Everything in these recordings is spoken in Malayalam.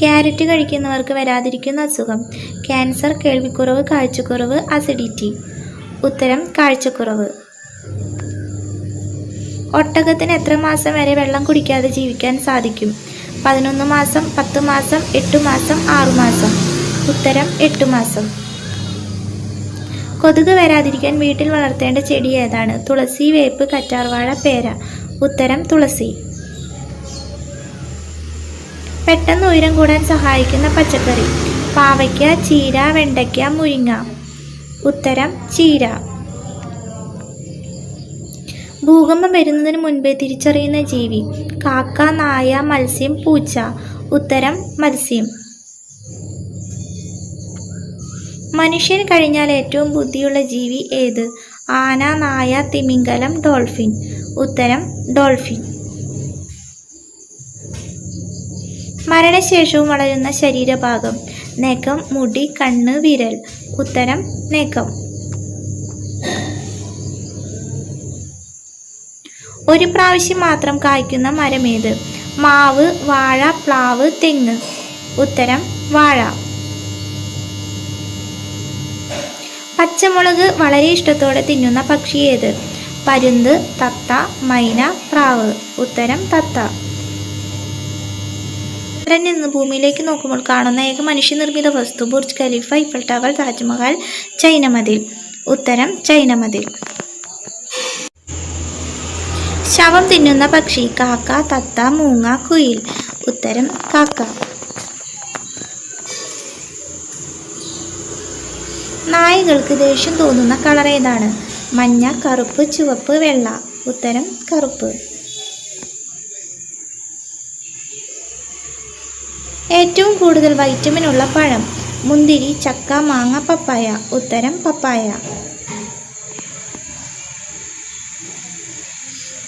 ക്യാരറ്റ് കഴിക്കുന്നവർക്ക് വരാതിരിക്കുന്ന അസുഖം: ക്യാൻസർ, കേൾവിക്കുറവ്, കാഴ്ചക്കുറവ്, അസിഡിറ്റി. ഉത്തരം കാഴ്ചക്കുറവ്. ഒട്ടകത്തിന് എത്ര മാസം വരെ വെള്ളം കുടിക്കാതെ ജീവിക്കാൻ സാധിക്കും? 11 മാസം, 10 മാസം, 8 മാസം, 6 മാസം. ഉത്തരം 8 മാസം. കൊതുക് വരാതിരിക്കാൻ വീട്ടിൽ വളർത്തേണ്ട ചെടി ഏതാണ്? തുളസി, വേപ്പ്, കറ്റാർവാഴ, പേര. ഉത്തരം തുളസി. പെട്ടെന്ന് ഉയരം കൂടാൻ സഹായിക്കുന്ന പച്ചക്കറി: പാവയ്ക്ക, ചീര, വെണ്ടയ്ക്ക, മുരിങ്ങ. ഉത്തരം ചീര. ഭൂകമ്പം വരുന്നതിന് മുൻപേ തിരിച്ചറിയുന്ന ജീവി: കാക്ക, നായ, മത്സ്യം, പൂച്ച. ഉത്തരം മത്സ്യം. മനുഷ്യൻ കഴിഞ്ഞാൽ ഏറ്റവും ബുദ്ധിയുള്ള ജീവി ഏത്? ആന, നായ, തിമിംഗലം, ഡോൾഫിൻ. ഉത്തരം ഡോൾഫിൻ. മരണശേഷവും വളരുന്ന ശരീരഭാഗം: നഖം, മുടി, കണ്ണ്, വിരൽ. ഉത്തരം നഖം. ഒരു പ്രാവശ്യം മാത്രം കായ്ക്കുന്ന മരമേത്? മാവ്, വാഴ, പ്ലാവ്, തെങ്ങ്. ഉത്തരം വാഴ. പച്ചമുളക് വളരെ ഇഷ്ടത്തോടെ തിന്നുന്ന പക്ഷി ഏത്? പരുന്ത്, തത്ത, മൈന, പ്രാവ്. ഉത്തരം തത്ത. ചന്ദ്രനിൽ നിന്ന് ഭൂമിയിലേക്ക് നോക്കുമ്പോൾ കാണുന്ന ഏക മനുഷ്യനിർമ്മിത വസ്തു: Burj Khalifa, Eiffel tower, Taj Mahal, China മതിൽ. ഉത്തരം ചൈന മതിൽ. ശവം തിന്നുന്ന പക്ഷി: കാക്ക, തത്ത, മൂങ്ങ, കുയിൽ. ഉത്തരം കാക്ക. നായകൾക്ക് ദേഷ്യം തോന്നുന്ന കളർ ഏതാണ്? മഞ്ഞ, കറുപ്പ്, ചുവപ്പ്, വെള്ള. ഉത്തരം കറുപ്പ്. ഏറ്റവും കൂടുതൽ വൈറ്റമിൻ ഉള്ള പഴം: മുന്തിരി, ചക്ക, മാങ്ങ, പപ്പായ. ഉത്തരം പപ്പായ.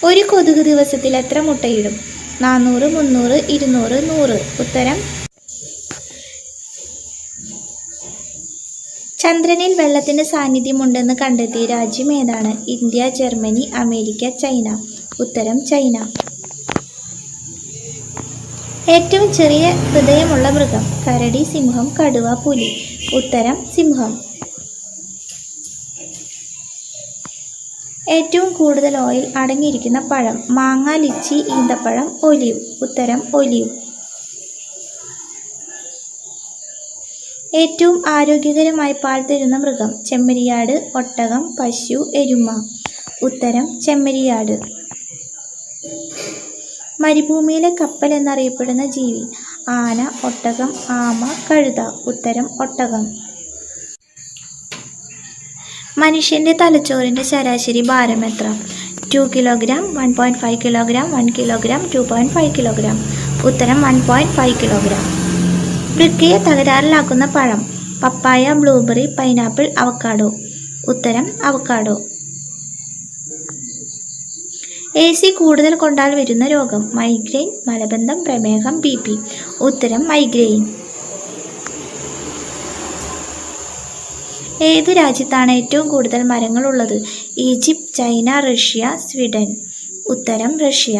ഒരു കൊതുക് ദിവസത്തിൽ എത്ര മുട്ടയിടും? 400, 300, 200, 100. ഉത്തരം. ചന്ദ്രനിൽ വെള്ളത്തിന്റെ സാന്നിധ്യമുണ്ടെന്ന് കണ്ടെത്തിയ രാജ്യം ഏതാണ്? India, Germany, America, China. ഉത്തരം ചൈന. ഏറ്റവും ചെറിയ ഹൃദയമുള്ള മൃഗം: കരടി, സിംഹം, കടുവ, പുലി. ഉത്തരം സിംഹം. ഏറ്റവും കൂടുതൽ ഓയിൽ അടങ്ങിയിരിക്കുന്ന പഴം: മാങ്ങ, ലിച്ചി, ഈന്തപ്പഴം, ഒലീവ്. ഉത്തരം ഒലീവ്. ഏറ്റവും ആരോഗ്യകരമായി പാൽ തരുന്ന മൃഗം: ചെമ്മരിയാട്, ഒട്ടകം, പശു, എരുമ. ഉത്തരം ചെമ്മരിയാട്. മരുഭൂമിയിലെ കപ്പൽ എന്നറിയപ്പെടുന്ന ജീവി: ആന, ഒട്ടകം, ആമ, കഴുത. ഉത്തരം ഒട്ടകം. മനുഷ്യന്റെ തലച്ചോറിന്റെ ശരാശരി ഭാരം എത്ര? 2 കിലോഗ്രാം, 1.5 കിലോഗ്രാം, 1 കിലോഗ്രാം, 2.5 കിലോഗ്രാം. ഉത്തരം 1.5 കിലോഗ്രാം. വൃക്കയെ തകരാറിലാക്കുന്ന പഴം: പപ്പായ, ബ്ലൂബെറി, പൈനാപ്പിൾ, അവക്കാഡോ. ഉത്തരം അവക്കാഡോ. AC കൂടുതൽ കൊണ്ടാൽ വരുന്ന രോഗം: മൈഗ്രെയിൻ, മലബന്ധം, പ്രമേഹം, BP. ഉത്തരം മൈഗ്രെയിൻ. ഏതു രാജ്യത്താണ് ഏറ്റവും കൂടുതൽ മരങ്ങൾ ഉള്ളത്? Egypt, China, Russia, Sweden. ഉത്തരം റഷ്യ.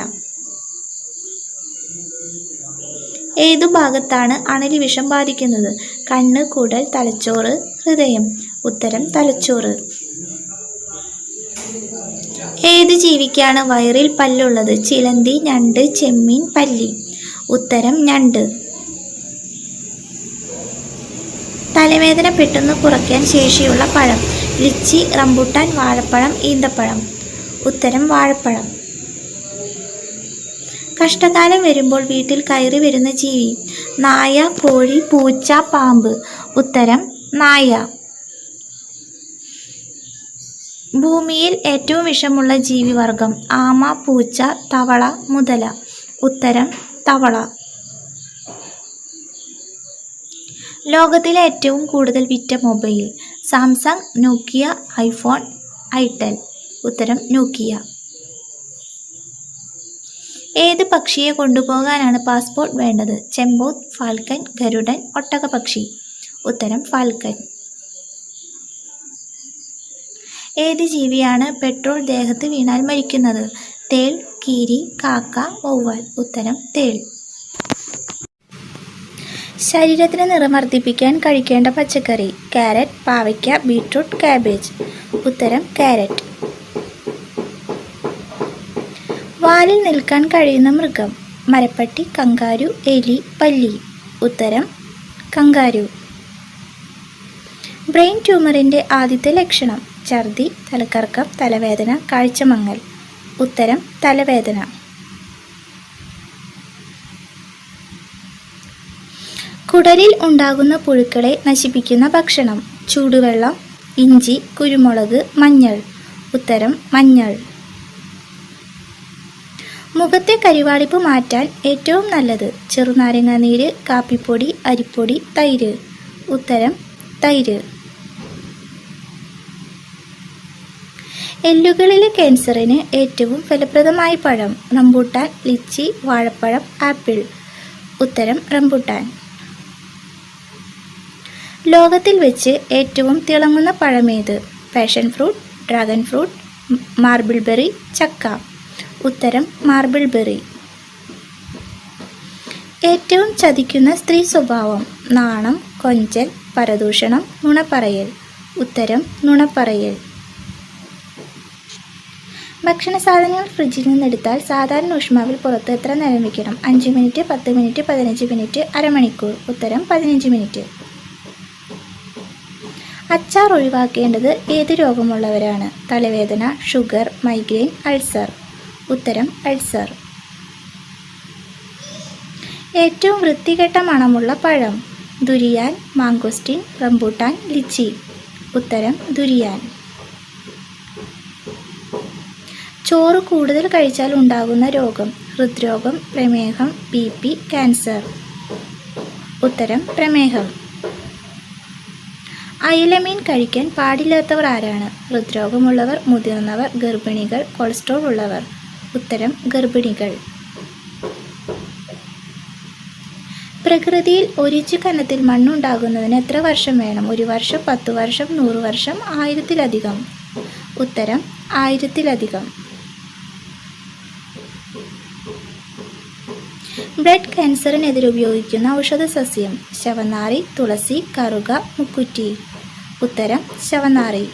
ഏതു ഭാഗത്താണ് അണലി വിഷം ബാധിക്കുന്നത്? കണ്ണ്, കുടൽ, തലച്ചോറ്, ഹൃദയം. ഉത്തരം തലച്ചോറ്. ഏത് ജീവിക്കാണ് വയറിൽ പല്ലുള്ളത്? ചിലന്തി, ഞണ്ട്, ചെമ്മീൻ, പല്ലി. ഉത്തരം ഞണ്ട്. തലവേദന പെട്ടെന്ന് കുറയ്ക്കാൻ ശേഷിയുള്ള പഴം: ലിച്ചി, റംബുട്ടാൻ, വാഴപ്പഴം, ഈന്തപ്പഴം. ഉത്തരം വാഴപ്പഴം. കഷ്ടകാലം വരുമ്പോൾ വീട്ടിൽ കയറി വരുന്ന ജീവി: നായ, കോഴി, പൂച്ച, പാമ്പ്. ഉത്തരം നായ. ഭൂമിയിൽ ഏറ്റവും വിഷമുള്ള ജീവിവർഗം: ആമ, പൂച്ച, തവള, മുതല. ഉത്തരം തവള. ലോകത്തിലെ ഏറ്റവും കൂടുതൽ വിറ്റ മൊബൈൽ: സാംസങ്, നോക്കിയ, ഐഫോൺ, ഐടെൽ. ഉത്തരം നോക്കിയ. ഏത് പക്ഷിയെ കൊണ്ടുപോകാനാണ് പാസ്പോർട്ട് വേണ്ടത്? ചെമ്പോത്ത്, ഫാൽക്കൺ, ഗരുഡൻ, ഒട്ടകപക്ഷി. ഉത്തരം ഫാൽക്കൺ. ഏത് ജീവിയാണ് പെട്രോൾ ദേഹത്ത് വീണാൽ മരിക്കുന്നത്? തേൾ, കീരി, കാക്ക, വവ്വാൽ. ഉത്തരം തേൾ. ശരീരത്തിന് നിറം വർദ്ധിപ്പിക്കാൻ കഴിക്കേണ്ട പച്ചക്കറി: ക്യാരറ്റ്, പാവയ്ക്ക, ബീട്രൂട്ട്, കാബേജ്. ഉത്തരം ക്യാരറ്റ്. വാലിൽ നിൽക്കാൻ കഴിയുന്ന മൃഗം: മരപ്പട്ടി, കങ്കാരു, എലി, പല്ലി. ഉത്തരം കങ്കാരു. ബ്രെയിൻ ട്യൂമറിൻ്റെ ആദ്യത്തെ ലക്ഷണം: ഛർദി, തലകറക്കം, തലവേദന, കാഴ്ചമങ്ങൽ. ഉത്തരം തലവേദന. കുടലിൽ ഉണ്ടാകുന്ന പുഴുക്കളെ നശിപ്പിക്കുന്ന ഭക്ഷണം: ചൂടുവെള്ളം, ഇഞ്ചി, കുരുമുളക്, മഞ്ഞൾ. ഉത്തരം മഞ്ഞൾ. മുഖത്തെ കരിവാളിപ്പ് മാറ്റാൻ ഏറ്റവും നല്ലത്: ചെറുനാരങ്ങ നീര്, കാപ്പിപ്പൊടി, അരിപ്പൊടി, തൈര്. ഉത്തരം തൈര്. എല്ലുകളിലെ ക്യാൻസറിന് ഏറ്റവും ഫലപ്രദമായ പഴം: റംബൂട്ടാൻ, ലിച്ചി, വാഴപ്പഴം, ആപ്പിൾ. ഉത്തരം റംബൂട്ടാൻ. ലോകത്തിൽ വെച്ച് ഏറ്റവും തിളങ്ങുന്ന പഴമേത്? Passion fruit, dragon fruit, marble berry, ചക്ക. ഉത്തരം മാർബിൾ ബെറി. ഏറ്റവും ചതിക്കുന്ന സ്ത്രീ സ്വഭാവം: നാണം, കൊഞ്ചൽ, പരദൂഷണം, നുണപ്പറയൽ. ഉത്തരം നുണപ്പറയൽ. ഭക്ഷണ സാധനങ്ങൾ ഫ്രിഡ്ജിൽ നിന്നെടുത്താൽ സാധാരണ ഊഷ്മാവിൽ പുറത്ത് എത്ര നേരം വയ്ക്കണം? 5 മിനിറ്റ്, 10 മിനിറ്റ്, 15 മിനിറ്റ്, അരമണിക്കൂർ. ഉത്തരം 15 മിനിറ്റ്. അച്ചാർ ഒഴിവാക്കേണ്ടത് ഏത് രോഗമുള്ളവരാണ്? തലവേദന, ഷുഗർ, മൈഗ്രെയിൻ, അൾസർ. ഉത്തരം അൾസർ. ഏറ്റവും വൃത്തികെട്ട മണമുള്ള പഴം: ദുരിയാൻ, മാങ്കോസ്റ്റിൻ, റംബൂട്ടാൻ, ലിച്ചി. ഉത്തരം ദുരിയാൻ. ചോറ് കൂടുതൽ കഴിച്ചാൽ ഉണ്ടാകുന്ന രോഗം: ഹൃദ്രോഗം, പ്രമേഹം, BP, ക്യാൻസർ. ഉത്തരം പ്രമേഹം. അയലമീൻ കഴിക്കാൻ പാടില്ലാത്തവർ ആരാണ്? ഹൃദ്രോഗമുള്ളവർ, മുതിർന്നവർ, ഗർഭിണികൾ, കൊളസ്ട്രോൾ ഉള്ളവർ. ഉത്തരം ഗർഭിണികൾ. പ്രകൃതിയിൽ ഒരിഞ്ച് കനത്തിൽ മണ്ണുണ്ടാകുന്നതിന് എത്ര വർഷം വേണം? 1 വർഷം, 10 വർഷം, 100 വർഷം, 1000-ലധികം. ഉത്തരം 1000-ലധികം. ബ്ലഡ് ക്യാൻസറിനെതിരെ ഉപയോഗിക്കുന്ന ഔഷധ സസ്യം: ശവനാറി, തുളസി, കറുക, മുക്കുറ്റി. ഉത്തരം ശവനാറി.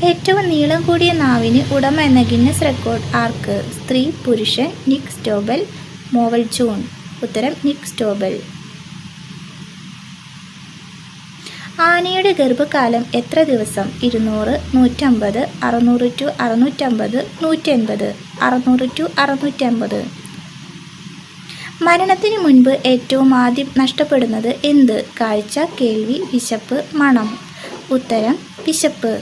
ഏറ്റവും നീളം കൂടിയ നാവിന് ഉടമ എന്ന ഗിന്നസ് റെക്കോർഡ് ആർക്ക്? സ്ത്രീ, പുരുഷൻ, നിക് സ്റ്റോബൽ, മോവൽ ജൂൺ. ഉത്തരം നിക് സ്റ്റോബൽ. ആനയുടെ ഗർഭകാലം എത്ര ദിവസം? 200, 150, 600-650, 180, 600-650. മരണത്തിന് മുൻപ് ഏറ്റവും ആദ്യം നഷ്ടപ്പെടുന്നത് എന്ത്? കാഴ്ച, കേൾവി, വിശപ്പ്, മണം. ഉത്തരം വിശപ്പ്.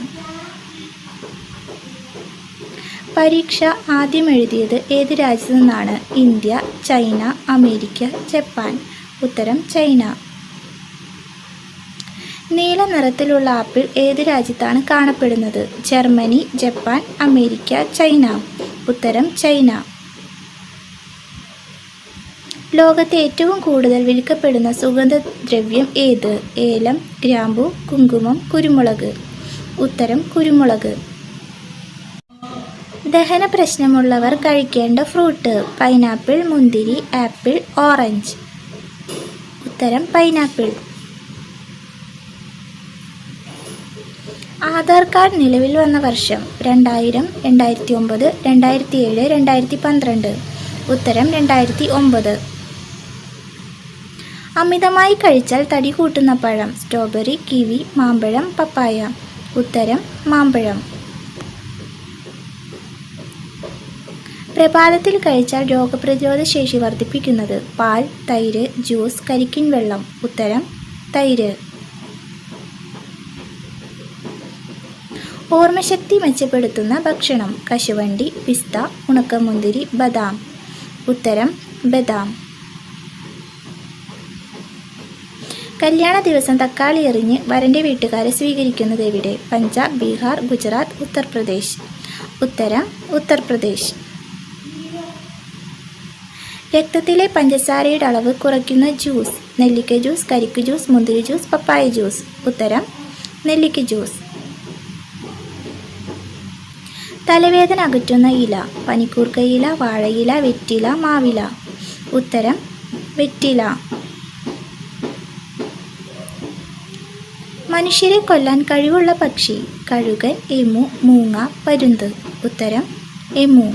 പരീക്ഷ ആദ്യം എഴുതിയത് ഏത് രാജ്യത്തു നിന്നാണ്? India, China, America, Japan. ഉത്തരം ചൈന. നീല നിറത്തിലുള്ള ആപ്പിൾ ഏത് രാജ്യത്താണ് കാണപ്പെടുന്നത്? Germany, Japan, America, China. ഉത്തരം ചൈന. ലോകത്തെ ഏറ്റവും കൂടുതൽ വിൽക്കപ്പെടുന്ന സുഗന്ധദ്രവ്യം ഏത്? ഏലം, ഗ്രാമ്പു, കുങ്കുമം, കുരുമുളക്. ഉത്തരം കുരുമുളക്. ദഹന പ്രശ്നമുള്ളവർ കഴിക്കേണ്ട ഫ്രൂട്ട്: പൈനാപ്പിൾ, മുന്തിരി, ആപ്പിൾ, ഓറഞ്ച്. ഉത്തരം പൈനാപ്പിൾ. ആധാർ കാർഡ് നിലവിൽ വന്ന വർഷം: 2000, 2009, 2007, 2012. ഉത്തരം 2009. അമിതമായി കഴിച്ചാൽ തടി കൂട്ടുന്ന പഴം: സ്ട്രോബെറി, കിവി, മാമ്പഴം, പപ്പായ. ഉത്തരം മാമ്പഴം. പ്രഭാതത്തിൽ കഴിച്ചാൽ രോഗപ്രതിരോധ ശേഷി വർദ്ധിപ്പിക്കുന്നത്: പാൽ, തൈര്, ജ്യൂസ്, കരിക്കിൻ വെള്ളം. ഉത്തരം തൈര്. ഓർമ്മശക്തി മെച്ചപ്പെടുത്തുന്ന ഭക്ഷണം: കശുവണ്ടി, പിസ്ത, ഉണക്കമുന്തിരി, ബദാം. ഉത്തരം ബദാം. കല്യാണ ദിവസം തക്കാളി എറിഞ്ഞ് വരൻ്റെ വീട്ടുകാരെ സ്വീകരിക്കുന്നത് എവിടെ? പഞ്ചാബ്, ബീഹാർ, ഗുജറാത്ത്, ഉത്തർപ്രദേശ്. ഉത്തരം ഉത്തർപ്രദേശ്. രക്തത്തിലെ പഞ്ചസാരയുടെ അളവ് കുറയ്ക്കുന്ന ജ്യൂസ്: നെല്ലിക്ക ജ്യൂസ്, കരിക്ക് ജ്യൂസ്, മുന്തിരി ജ്യൂസ്, പപ്പായ ജ്യൂസ്. ഉത്തരം നെല്ലിക്ക ജ്യൂസ്. തലവേദന അകറ്റുന്ന ഇല: പനിക്കൂർക്ക ഇല, വാഴയില, വെറ്റില, മാവില. ഉത്തരം വെറ്റില. മനുഷ്യരെ കൊല്ലാൻ കഴിവുള്ള പക്ഷി: കഴുകൻ, എമു, മൂങ്ങ, പരുന്ത്. ഉത്തരം എമു.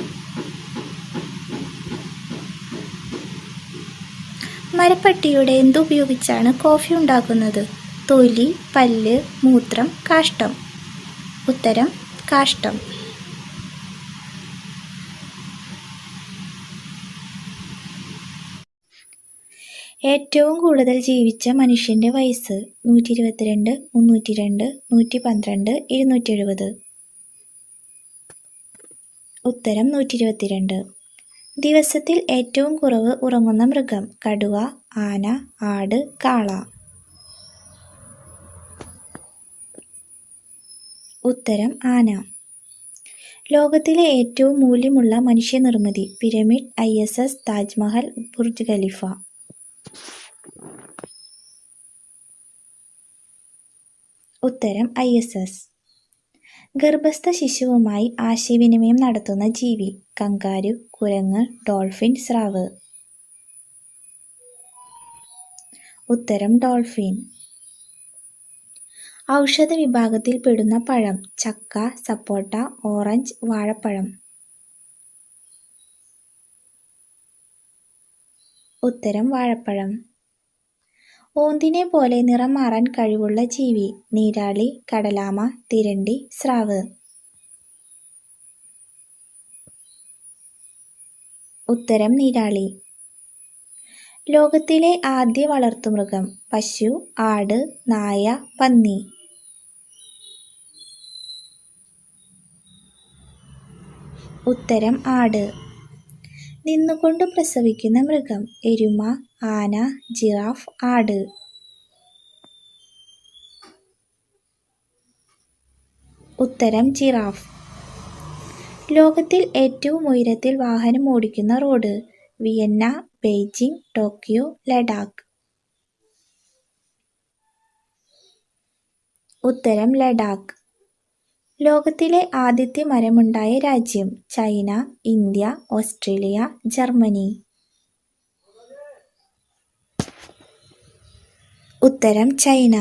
മരപ്പട്ടിയുടെ എന്തുപയോഗിച്ചാണ് കോഫി ഉണ്ടാക്കുന്നത്? തൊലി, പല്ല്, മൂത്രം, കാഷ്ടം. ഉത്തരം കാഷ്ടം. ഏറ്റവും കൂടുതൽ ജീവിച്ച മനുഷ്യന്റെ വയസ്സ്: 122, 302, 112, 270. ഉത്തരം 122. ദിവസത്തിൽ ഏറ്റവും കുറവ് ഉറങ്ങുന്ന മൃഗം: കടുവ, ആന, ആട്, കാള. ഉത്തരം ആന. ലോകത്തിലെ ഏറ്റവും മൂല്യമുള്ള മനുഷ്യനിർമ്മിതി: pyramid, ISS, Taj Mahal, Burj Khalifa. ഉത്തരം ISS. ഗർഭസ്ഥ ശിശുവുമായി ആശയവിനിമയം നടത്തുന്ന ജീവി: കങ്കാരു, കുരങ്ങ്, ഡോൾഫിൻ, സ്രാവ്. ഉത്തരം ഡോൾഫിൻ. ഔഷധ വിഭാഗത്തിൽ പെടുന്ന പഴം: ചക്ക, സപ്പോട്ട, ഓറഞ്ച്, വാഴപ്പഴം. ഉത്തരം വാഴപ്പഴം. ഓന്തിനെ പോലെ നിറം മാറാൻ കഴിവുള്ള ജീവി: നീരാളി, കടലാമ, തിരണ്ടി, സ്രാവ്. ഉത്തരം നീരാളി. ലോകത്തിലെ ആദ്യ വളർത്തുമൃഗം: പശു, ആട്, നായ, പന്നി. ഉത്തരം ആട്. നിന്നുകൊണ്ട് പ്രസവിക്കുന്ന മൃഗം: എരുമ, ആന, ജിറാഫ്, ആട്. ഉത്തരം ജിറാഫ്. ലോകത്തിൽ ഏറ്റവും ഉയരത്തിൽ വാഹനം ഓടിക്കുന്ന road: Vienna, Beijing, Tokyo, Ladakh. ഉത്തരം ലഡാക്ക്. ലോകത്തിലെ ആദ്യത്തെ മരമുണ്ടായ രാജ്യം: ചൈന, ഇന്ത്യ, ഓസ്ട്രേലിയ, ജർമ്മനി. ഉത്തരം ചൈന.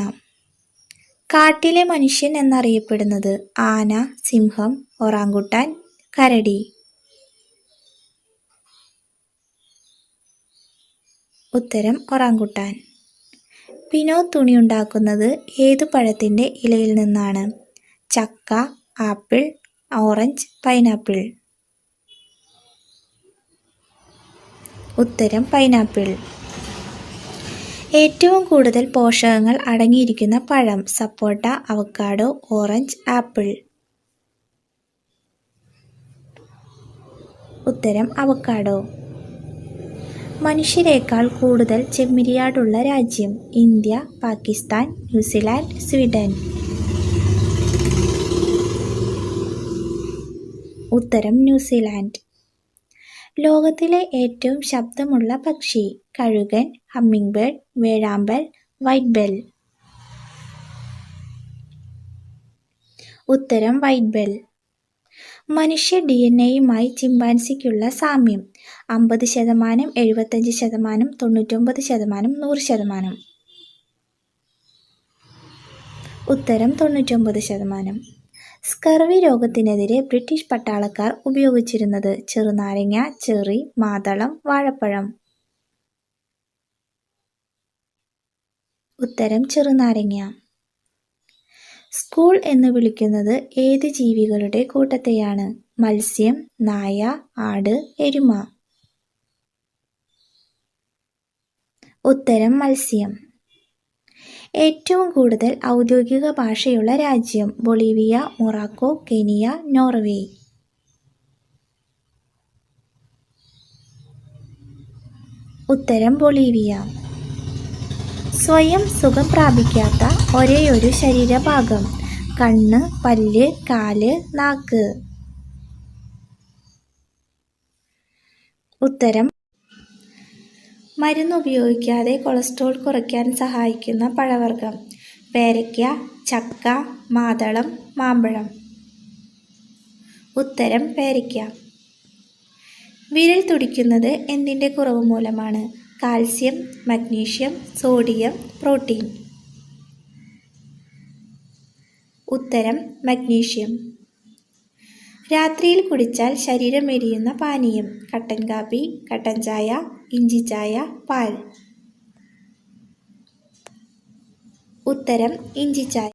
കാട്ടിലെ മനുഷ്യൻ എന്നറിയപ്പെടുന്നത്: ആന, സിംഹം, ഒറാങ്കുട്ടാൻ, കരടി. ഉത്തരം ഒറാങ്കുട്ടാൻ. പിനോ തുണിയുണ്ടാക്കുന്നത് ഏതു പഴത്തിന്റെ ഇലയിൽ നിന്നാണ്? ചക്ക, ആപ്പിൾ, ഓറഞ്ച്, പൈനാപ്പിൾ. ഉത്തരം പൈനാപ്പിൾ. ഏറ്റവും കൂടുതൽ പോഷകങ്ങൾ അടങ്ങിയിരിക്കുന്ന പഴം: സപ്പോട്ട, അവക്കാഡോ, ഓറഞ്ച്, ആപ്പിൾ. ഉത്തരം അവക്കാഡോ. മനുഷ്യരേക്കാൾ കൂടുതൽ ചെമ്മരിയാടുള്ള രാജ്യം: ഇന്ത്യ, പാകിസ്ഥാൻ, ന്യൂസിലാൻഡ്, സ്വീഡൻ. ഉത്തരം ന്യൂസിലാൻഡ്. ലോകത്തിലെ ഏറ്റവും ശബ്ദമുള്ള പക്ഷി: കഴുകൻ, ഹമ്മിങ് ബേർഡ്, വേഴാമ്പൽ, വൈറ്റ് ബെൽ. ഉത്തരം വൈറ്റ് ബെൽ. മനുഷ്യ DNA-യുമായി ചിമ്പാൻസിക്കുള്ള സാമ്യം: 50%, 75%, 99%, 100%. ഉത്തരം 99%. സ്കർവി രോഗത്തിനെതിരെ ബ്രിട്ടീഷ് പട്ടാളക്കാർ ഉപയോഗിച്ചിരുന്നത്: ചെറുനാരങ്ങ, ചെറി, മാതളം, വാഴപ്പഴം. ഉത്തരം ചെറുനാരങ്ങ. സ്കൂൾ എന്ന് വിളിക്കുന്നത് ഏത് ജീവികളുടെ കൂട്ടത്തെയാണ്? മത്സ്യം, നായ, ആട്, എരുമ. ഉത്തരം മത്സ്യം. ഏറ്റവും കൂടുതൽ ഔദ്യോഗിക ഭാഷയുള്ള രാജ്യം: ബൊളീവിയ, മൊറോക്കോ, കെനിയ, നോർവേ. ഉത്തരം ബൊളീവിയ. സ്വയം സുഖം പ്രാപിക്കാത്ത ഒരേയൊരു ശരീരഭാഗം: കണ്ണ്, പല്ല്, കാല്, നാക്ക്. ഉത്തരം മരുന്ന് ഉപയോഗിക്കാതെ കൊളസ്ട്രോൾ കുറയ്ക്കാൻ സഹായിക്കുന്ന പഴവർഗ്ഗം: പേരയ്ക്ക, ചക്ക, മാതളം, മാമ്പഴം. ഉത്തരം പേരയ്ക്ക. വിരൽ തുടിക്കുന്നത് എന്തിൻ്റെ കുറവ് മൂലമാണ്? Calcium, magnesium, sodium, protein. ഉത്തരം മഗ്നീഷ്യം. രാത്രിയിൽ കുടിച്ചാൽ ശരീരം എരിയുന്ന പാനീയം. കട്ടൻ കാപ്പി, കട്ടൻ ചായ, ഇഞ്ചിച്ചായ, പാൽ. ഉത്തരം ഇഞ്ചിച്ചായ.